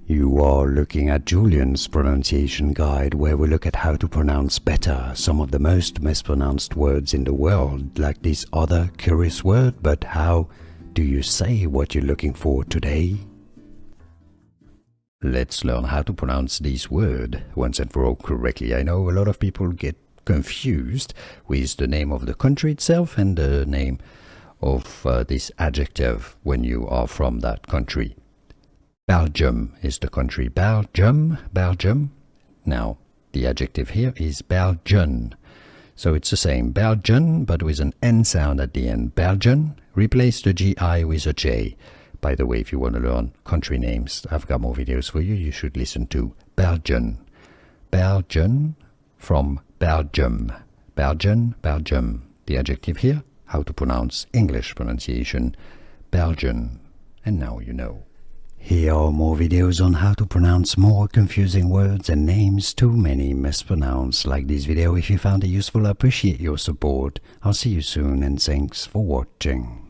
You are looking at Julian's pronunciation guide, where we look at how to pronounce better some of the most mispronounced words in the world, like this other curious word. But how do you say what you're looking for today? Let's learn how to pronounce this word once and for all correctly. I know a lot of people get confused with the name of the country itself and the name of this adjective when you are from that country. Belgium is the country. Belgium. Now, the adjective here is Belgian. So it's the same. Belgian, but with an N sound at the end. Belgian. Replace the GI with a J. By the way, if you want to learn country names, I've got more videos for you. You should listen to Belgian. Belgian from Belgium. Belgian. The adjective here, how to pronounce English pronunciation. Belgian. And now you know. Here are more videos on how to pronounce more confusing words and names too many mispronounced. Like this video if you found it useful. I appreciate your support. I'll see you soon and thanks for watching.